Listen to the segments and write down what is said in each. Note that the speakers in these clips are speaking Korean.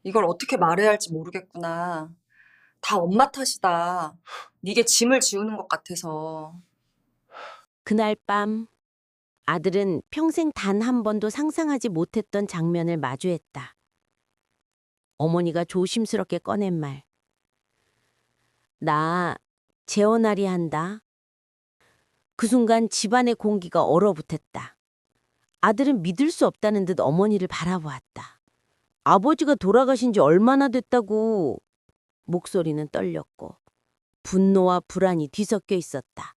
이걸 어떻게 말해야 할지 모르겠구나. 다 엄마 탓이다. 네게 짐을 지우는 것 같아서. 그날 밤 아들은 평생 단 한 번도 상상하지 못했던 장면을 마주했다. 어머니가 조심스럽게 꺼낸 말. 나 재혼하리 한다. 그 순간 집안의 공기가 얼어붙었다. 아들은 믿을 수 없다는 듯 어머니를 바라보았다. 아버지가 돌아가신 지 얼마나 됐다고. 목소리는 떨렸고 분노와 불안이 뒤섞여 있었다.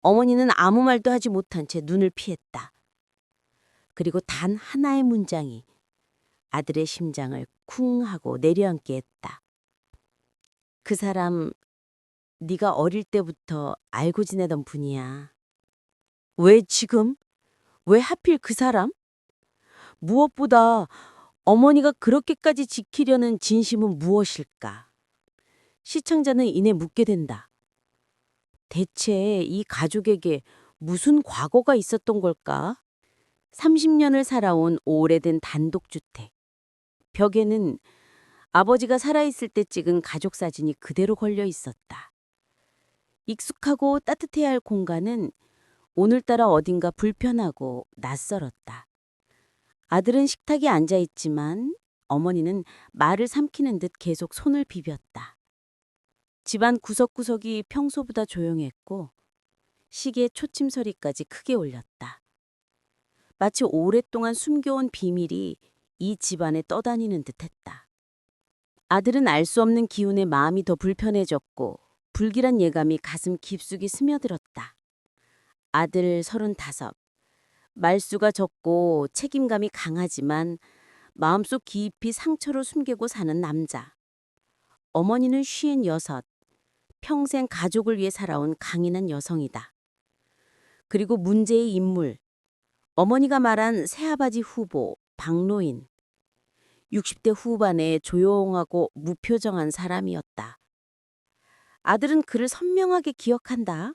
어머니는 아무 말도 하지 못한 채 눈을 피했다. 그리고 단 하나의 문장이 아들의 심장을 쿵 하고 내려앉게 했다. 그 사람 네가 어릴 때부터 알고 지내던 분이야. 왜 지금? 왜 하필 그 사람? 무엇보다 어머니가 그렇게까지 지키려는 진심은 무엇일까? 시청자는 이내 묻게 된다. 대체 이 가족에게 무슨 과거가 있었던 걸까? 30년을 살아온 오래된 단독주택. 벽에는 아버지가 살아있을 때 찍은 가족 사진이 그대로 걸려 있었다. 익숙하고 따뜻해야 할 공간은 오늘따라 어딘가 불편하고 낯설었다. 아들은 식탁에 앉아 있지만 어머니는 말을 삼키는 듯 계속 손을 비볐다. 집안 구석구석이 평소보다 조용했고 시계 초침 소리까지 크게 울렸다. 마치 오랫동안 숨겨온 비밀이 이 집안에 떠다니는 듯했다. 아들은 알 수 없는 기운에 마음이 더 불편해졌고 불길한 예감이 가슴 깊숙이 스며들었다. 아들 35. 말수가 적고 책임감이 강하지만 마음속 깊이 상처로 숨기고 사는 남자. 어머니는 56. 평생 가족을 위해 살아온 강인한 여성이다. 그리고 문제의 인물. 어머니가 말한 새아버지 후보 박노인. 60대 후반의 조용하고 무표정한 사람이었다. 아들은 그를 선명하게 기억한다.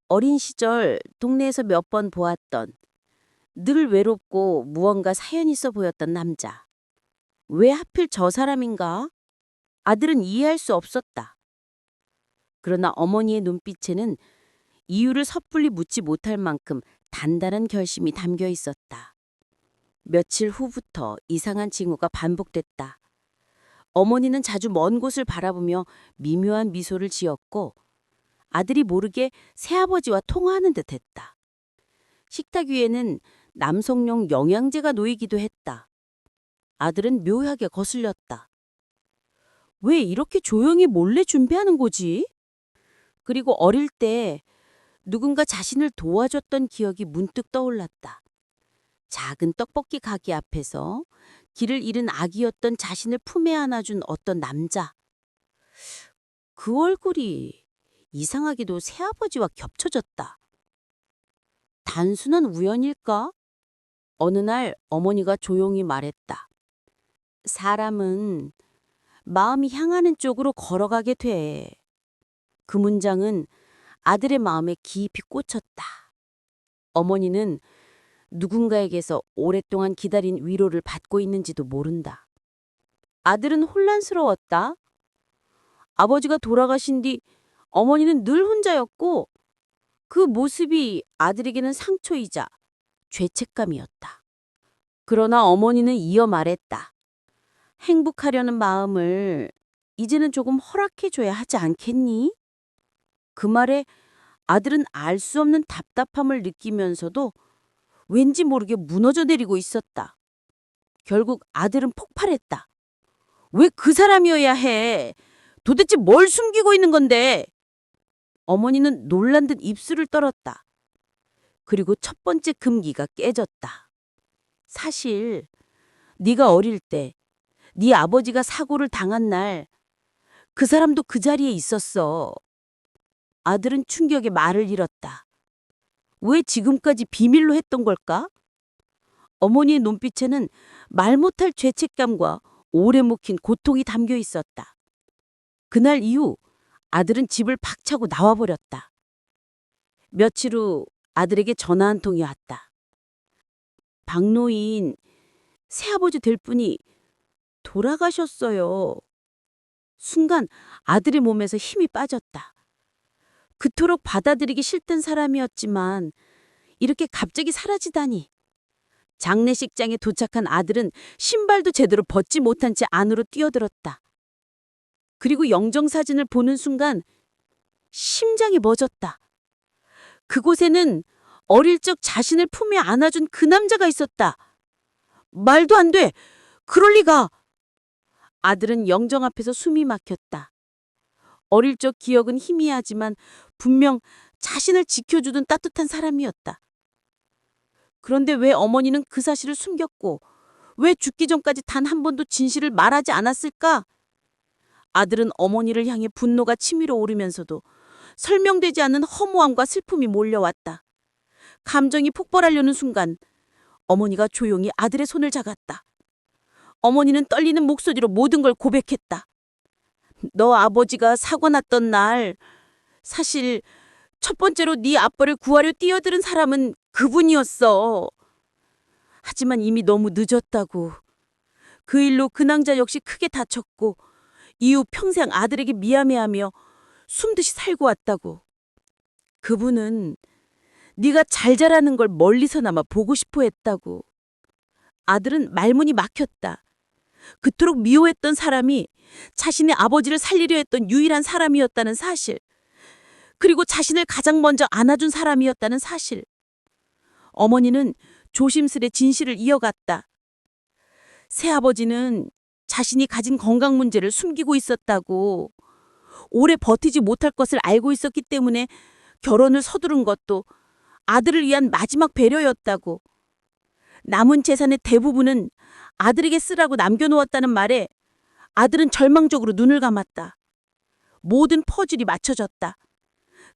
어린 시절 동네에서 몇 번 보았던 늘 외롭고 무언가 사연 있어 보였던 남자. 왜 하필 저 사람인가? 아들은 이해할 수 없었다. 그러나 어머니의 눈빛에는 이유를 섣불리 묻지 못할 만큼 단단한 결심이 담겨 있었다. 며칠 후부터 이상한 징후가 반복됐다. 어머니는 자주 먼 곳을 바라보며 미묘한 미소를 지었고 아들이 모르게 새아버지와 통화하는 듯했다. 식탁 위에는 남성용 영양제가 놓이기도 했다. 아들은 묘하게 거슬렸다. 왜 이렇게 조용히 몰래 준비하는 거지? 그리고 어릴 때 누군가 자신을 도와줬던 기억이 문득 떠올랐다. 작은 떡볶이 가게 앞에서 길을 잃은 아기였던 자신을 품에 안아준 어떤 남자. 그 얼굴이 이상하게도 새아버지와 겹쳐졌다. 단순한 우연일까? 어느 날 어머니가 조용히 말했다. 사람은 마음이 향하는 쪽으로 걸어가게 돼. 그 문장은 아들의 마음에 깊이 꽂혔다. 어머니는 누군가에게서 오랫동안 기다린 위로를 받고 있는지도 모른다. 아들은 혼란스러웠다. 아버지가 돌아가신 뒤 어머니는 늘 혼자였고 그 모습이 아들에게는 상처이자 죄책감이었다. 그러나 어머니는 이어 말했다. 행복하려는 마음을 이제는 조금 허락해줘야 하지 않겠니? 그 말에 아들은 알 수 없는 답답함을 느끼면서도 왠지 모르게 무너져 내리고 있었다. 결국 아들은 폭발했다. 왜 그 사람이어야 해? 도대체 뭘 숨기고 있는 건데? 어머니는 놀란 듯 입술을 떨었다. 그리고 첫 번째 금기가 깨졌다. 사실 네가 어릴 때 네 아버지가 사고를 당한 날 그 사람도 그 자리에 있었어. 아들은 충격에 말을 잃었다. 왜 지금까지 비밀로 했던 걸까? 어머니의 눈빛에는 말 못할 죄책감과 오래 묵힌 고통이 담겨 있었다. 그날 이후 아들은 집을 박차고 나와버렸다. 며칠 후 아들에게 전화 한 통이 왔다. 박노인, 새아버지 될 분이 돌아가셨어요. 순간 아들의 몸에서 힘이 빠졌다. 그토록 받아들이기 싫던 사람이었지만 이렇게 갑자기 사라지다니. 장례식장에 도착한 아들은 신발도 제대로 벗지 못한 채 안으로 뛰어들었다. 그리고 영정사진을 보는 순간 심장이 멎었다. 그곳에는 어릴 적 자신을 품에 안아준 그 남자가 있었다. 말도 안 돼. 그럴 리가. 아들은 영정 앞에서 숨이 막혔다. 어릴 적 기억은 희미하지만 분명 자신을 지켜주던 따뜻한 사람이었다. 그런데 왜 어머니는 그 사실을 숨겼고 왜 죽기 전까지 단 한 번도 진실을 말하지 않았을까? 아들은 어머니를 향해 분노가 치밀어 오르면서도 설명되지 않는 허무함과 슬픔이 몰려왔다. 감정이 폭발하려는 순간 어머니가 조용히 아들의 손을 잡았다. 어머니는 떨리는 목소리로 모든 걸 고백했다. 너 아버지가 사고 났던 날 사실 첫 번째로 네 아빠를 구하려 뛰어드는 사람은 그분이었어. 하지만 이미 너무 늦었다고. 그 일로 그 낭자 역시 크게 다쳤고 이후 평생 아들에게 미안해하며 숨듯이 살고 왔다고. 그분은 네가 잘 자라는 걸 멀리서나마 보고 싶어 했다고. 아들은 말문이 막혔다. 그토록 미워했던 사람이 자신의 아버지를 살리려 했던 유일한 사람이었다는 사실. 그리고 자신을 가장 먼저 안아준 사람이었다는 사실. 어머니는 조심스레 진실을 이어갔다. 새아버지는 자신이 가진 건강 문제를 숨기고 있었다고. 오래 버티지 못할 것을 알고 있었기 때문에 결혼을 서두른 것도 아들을 위한 마지막 배려였다고. 남은 재산의 대부분은 아들에게 쓰라고 남겨놓았다는 말에 아들은 절망적으로 눈을 감았다. 모든 퍼즐이 맞춰졌다.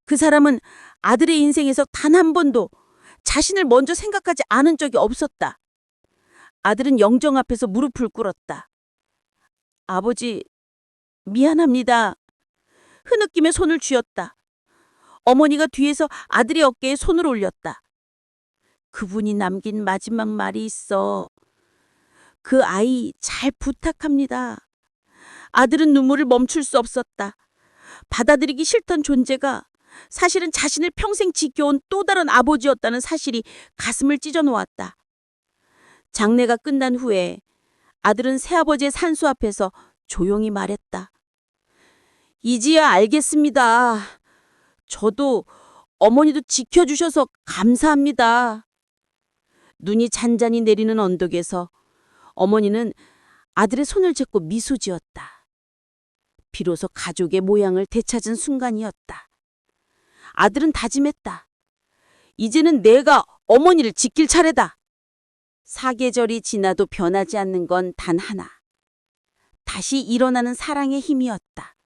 그 사람은 아들의 인생에서 단 한 번도 자신을 먼저 생각하지 않은 적이 없었다. 아들은 영정 앞에서 무릎을 꿇었다. 아버지, 미안합니다. 흐느끼며 손을 쥐었다. 어머니가 뒤에서 아들의 어깨에 손을 올렸다. 그분이 남긴 마지막 말이 있어. 그 아이 잘 부탁합니다. 아들은 눈물을 멈출 수 없었다. 받아들이기 싫던 존재가 사실은 자신을 평생 지켜온 또 다른 아버지였다는 사실이 가슴을 찢어놓았다. 장례가 끝난 후에 아들은 새아버지의 산소 앞에서 조용히 말했다. 이제야 알겠습니다. 저도 어머니도 지켜주셔서 감사합니다. 눈이 잔잔히 내리는 언덕에서 어머니는 아들의 손을 잡고 미소 지었다. 비로소 가족의 모양을 되찾은 순간이었다. 아들은 다짐했다. 이제는 내가 어머니를 지킬 차례다. 사계절이 지나도 변하지 않는 건 단 하나. 다시 일어나는 사랑의 힘이었다.